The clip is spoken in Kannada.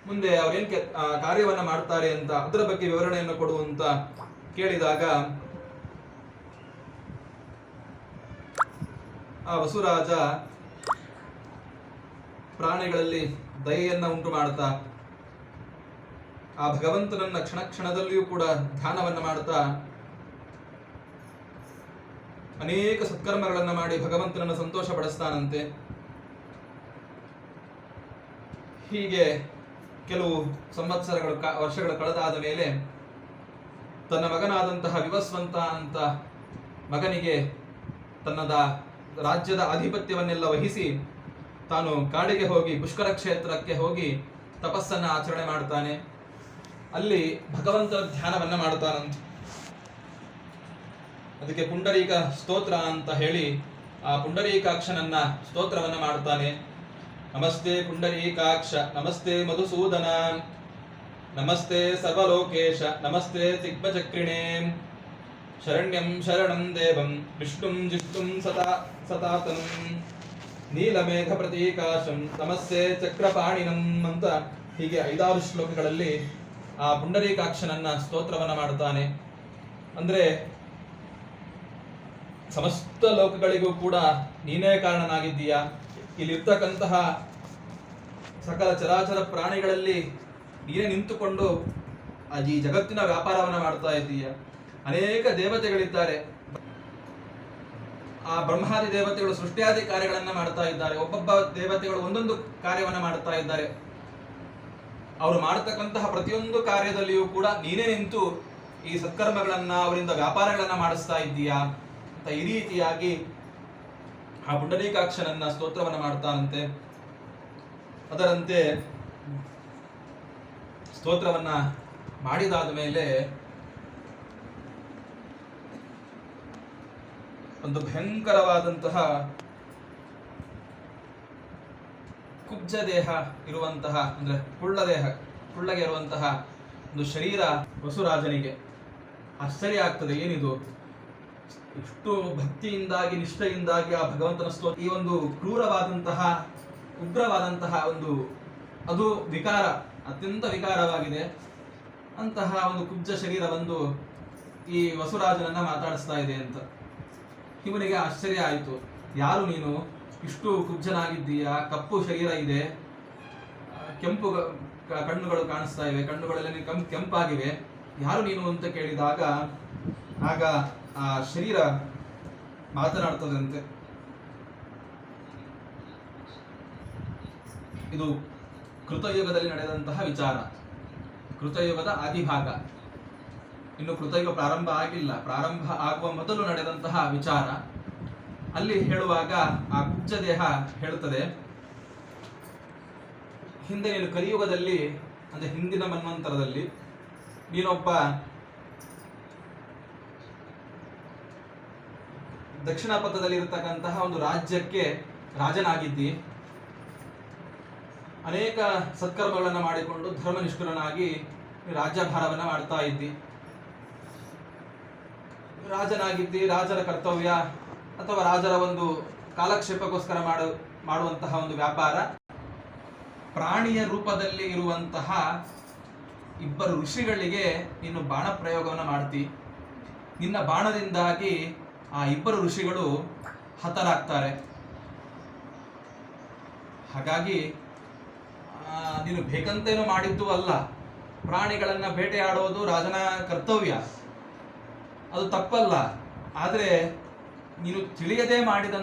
ಮುಂದೆ ಅವ್ರೇನ್ ಕಾರ್ಯವನ್ನ ಮಾಡ್ತಾರೆ ಅಂತ ಅದರ ಬಗ್ಗೆ ವಿವರಣೆಯನ್ನು ಕೊಡುವಂತ ಕೇಳಿದಾಗ ಆ ವಸುರಾಜ ಪ್ರಾಣಿಗಳಲ್ಲಿ ದಯೆಯನ್ನ ಉಂಟು ಮಾಡ್ತಾ ಆ ಭಗವಂತನನ್ನ ಕ್ಷಣ ಕ್ಷಣದಲ್ಲಿಯೂ ಕೂಡ ಧ್ಯಾನವನ್ನ ಮಾಡ್ತಾ ಅನೇಕ ಸತ್ಕರ್ಮಗಳನ್ನ ಮಾಡಿ ಭಗವಂತನನ್ನು ಸಂತೋಷ ಪಡಿಸ್ತಾನಂತೆ. ಹೀಗೆ ಕೆಲವು ಸಂವತ್ಸರಗಳು ವರ್ಷಗಳು ಕಳೆದಾದ ಮೇಲೆ ತನ್ನ ಮಗನಾದಂತಹ ವಿವಸ್ವಂತ ಅಂತ ಮಗನಿಗೆ ತನ್ನದ ರಾಜ್ಯದ ಆಧಿಪತ್ಯವನ್ನೆಲ್ಲ ವಹಿಸಿ ತಾನು ಕಾಡಿಗೆ ಹೋಗಿ ಪುಷ್ಕರ ಕ್ಷೇತ್ರಕ್ಕೆ ಹೋಗಿ ತಪಸ್ಸನ್ನ ಆಚರಣೆ ಮಾಡ್ತಾನೆ. ಅಲ್ಲಿ ಭಗವಂತನ ಧ್ಯಾನವನ್ನ ಮಾಡ್ತಾನಂತೆ. ಅದಕ್ಕೆ ಪುಂಡರೀಕ ಸ್ತೋತ್ರ ಅಂತ ಹೇಳಿ ಆ ಪುಂಡರೀಕಾಕ್ಷನನ್ನ ಸ್ತೋತ್ರವನ್ನ ಮಾಡ್ತಾನೆ. ನಮಸ್ತೆ ಪುಂಡರೀಕಾಕ್ಷ, ನಮಸ್ತೆ ಮಧುಸೂದನ, ನಮಸ್ತೆ ಸರ್ವಲೋಕೇಶ, ನಮಸ್ತೆ ದಿಗ್ಭಚಕ್ರಿಣೇ, ಶರಣ್ಯಂ ಶರಣಂ ದೇವಂ ವಿಷ್ಣುಂ ಜಿಷ್ಣುಂ ಸತಾತನಂ, ನೀಲಮೇಘ ಪ್ರತೀಕಾಶಂ, ನಮಸ್ತೆ ಚಕ್ರಪಾಣಿನಂ ಅಂತ ಹೀಗೆ 5-6 ಶ್ಲೋಕಗಳಲ್ಲಿ ಆ ಪುಂಡರೀಕಾಕ್ಷನನ್ನ ಸ್ತೋತ್ರವನ್ನ ಮಾಡ್ತಾನೆ. ಅಂದ್ರೆ ಸಮಸ್ತ ಲೋಕಗಳಿಗೂ ಕೂಡ ನೀನೇ ಕಾರಣನಾಗಿದ್ದೀಯಾ, ಇಲ್ಲಿರ್ತಕ್ಕಂತಹ ಸಕಲ ಚರಾಚರ ಪ್ರಾಣಿಗಳಲ್ಲಿ ನೀನೇ ನಿಂತುಕೊಂಡು ಈ ಜಗತ್ತಿನ ವ್ಯಾಪಾರವನ್ನ ಮಾಡ್ತಾ ಇದ್ದೀಯ. ಅನೇಕ ದೇವತೆಗಳಿದ್ದಾರೆ, ಆ ಬ್ರಹ್ಮಾದಿ ದೇವತೆಗಳು ಸೃಷ್ಟಿಯಾದಿ ಕಾರ್ಯಗಳನ್ನ ಮಾಡ್ತಾ ಇದ್ದಾರೆ. ಒಬ್ಬೊಬ್ಬ ದೇವತೆಗಳು ಒಂದೊಂದು ಕಾರ್ಯವನ್ನ ಮಾಡ್ತಾ ಇದ್ದಾರೆ. ಅವರು ಮಾಡತಕ್ಕಂತಹ ಪ್ರತಿಯೊಂದು ಕಾರ್ಯದಲ್ಲಿಯೂ ಕೂಡ ನೀನೇ ನಿಂತು ಈ ಸತ್ಕರ್ಮಗಳನ್ನ ಅವರಿಂದ ವ್ಯಾಪಾರಗಳನ್ನ ಮಾಡಿಸ್ತಾ ಇದ್ದೀಯಾ ಅಂತ ಈ ರೀತಿಯಾಗಿ ಆ ಪುಂಡರೀಕಾಕ್ಷನನ್ನ ಸ್ತೋತ್ರವನ್ನ ಮಾಡ್ತಾನಂತೆ. ಅದರಂತೆ ಸ್ತೋತ್ರವನ್ನ ಮಾಡಿದಾದ ಮೇಲೆ ಒಂದು ಭಯಂಕರವಾದಂತಹ ಕುಬ್ಜ ದೇಹ ಇರುವಂತಹ, ಅಂದ್ರೆ ಕುಳ್ಳಗೆ ಇರುವಂತಹ ಒಂದು ಶರೀರ ವಸುರಾಜನಿಗೆ ಆಶ್ಚರ್ಯ ಆಗ್ತದೆ. ಏನಿದು, ಇಷ್ಟು ಭಕ್ತಿಯಿಂದಾಗಿ ನಿಷ್ಠೆಯಿಂದಾಗಿ ಆ ಭಗವಂತನ ಸ್ತೋತ್ರ, ಈ ಒಂದು ಕ್ರೂರವಾದಂತಹ ಉಗ್ರವಾದಂತಹ ಒಂದು ಅದು ವಿಕಾರ, ಅತ್ಯಂತ ವಿಕಾರವಾಗಿದೆ ಅಂತಹ ಒಂದು ಕುಬ್ಜ ಶರೀರ ಬಂದು ಈ ವಸುರಾಜನನ್ನ ಮಾತಾಡಿಸ್ತಾ ಇದೆ ಅಂತ ಇವನಿಗೆ ಆಶ್ಚರ್ಯ ಆಯಿತು. ಯಾರು ನೀನು, ಇಷ್ಟು ಕುಬ್ಜನಾಗಿದ್ದೀಯಾ, ಕಪ್ಪು ಶರೀರ ಇದೆ, ಕೆಂಪು ಕಣ್ಣುಗಳು ಕಾಣಿಸ್ತಾ ಇವೆ, ಕಣ್ಣುಗಳೆಲ್ಲ ಕೆಂಪಾಗಿವೆ, ಯಾರು ನೀನು ಅಂತ ಕೇಳಿದಾಗ ಆಗ ಆ ಶರೀರ ಮಾತನಾಡ್ತದಂತೆ. ಇದು ಕೃತಯುಗದಲ್ಲಿ ನಡೆದಂತಹ ವಿಚಾರ, ಕೃತಯುಗದ ಆದಿಭಾಗ. ಇನ್ನು ಕೃತಯುಗ ಪ್ರಾರಂಭ ಆಗಿಲ್ಲ, ಪ್ರಾರಂಭ ಆಗುವ ಮೊದಲು ನಡೆದಂತಹ ವಿಚಾರ. ಅಲ್ಲಿ ಹೇಳುವಾಗ ಆ ಕುಬ್ಜ ದೇಹ ಹೇಳುತ್ತದೆ, ಹಿಂದೆ ನೀನು ಕಲಿಯುಗದಲ್ಲಿ, ಅಂದ್ರೆ ಹಿಂದಿನ ಮನ್ವಂತರದಲ್ಲಿ ನೀನೊಬ್ಬ ದಕ್ಷಿಣ ಪಥದಲ್ಲಿ ಇರತಕ್ಕಂತಹ ಒಂದು ರಾಜ್ಯಕ್ಕೆ ರಾಜನಾಗಿದ್ದಿ. ಅನೇಕ ಸತ್ಕರ್ಮಗಳನ್ನು ಮಾಡಿಕೊಂಡು ಧರ್ಮನಿಷ್ಠುರನಾಗಿ ರಾಜ್ಯಭಾರವನ್ನ ಮಾಡ್ತಾ ಇದ್ದಿ. ರಾಜನಾಗಿದ್ದಿ, ರಾಜರ ಕರ್ತವ್ಯ ಅಥವಾ ರಾಜರ ಒಂದು ಕಾಲಕ್ಷೇಪಕ್ಕೋಸ್ಕರ ಮಾಡುವಂತಹ ಒಂದು ವ್ಯಾಪಾರ. ಪ್ರಾಣಿಯ ರೂಪದಲ್ಲಿ ಇರುವಂತಹ ಇಬ್ಬರು ಋಷಿಗಳಿಗೆ ನೀನು ಬಾಣ ಪ್ರಯೋಗವನ್ನು ಮಾಡ್ತಿ. ನಿನ್ನ ಬಾಣದಿಂದಾಗಿ ಆ ಇಬ್ಬರು ಋಷಿಗಳು ಹತರಾಗ್ತಾರೆ. ಹಾಗಾಗಿ ನೀನು ಬೇಕಂತೇನೂ ಮಾಡಿದ್ದು ಅಲ್ಲ. ಪ್ರಾಣಿಗಳನ್ನ ಬೇಟೆಯಾಡೋದು ರಾಜನ ಕರ್ತವ್ಯ, ಅದು ತಪ್ಪಲ್ಲ. ಆದರೆ ನೀನು ತಿಳಿಯದೆ ಮಾಡಿದಂತ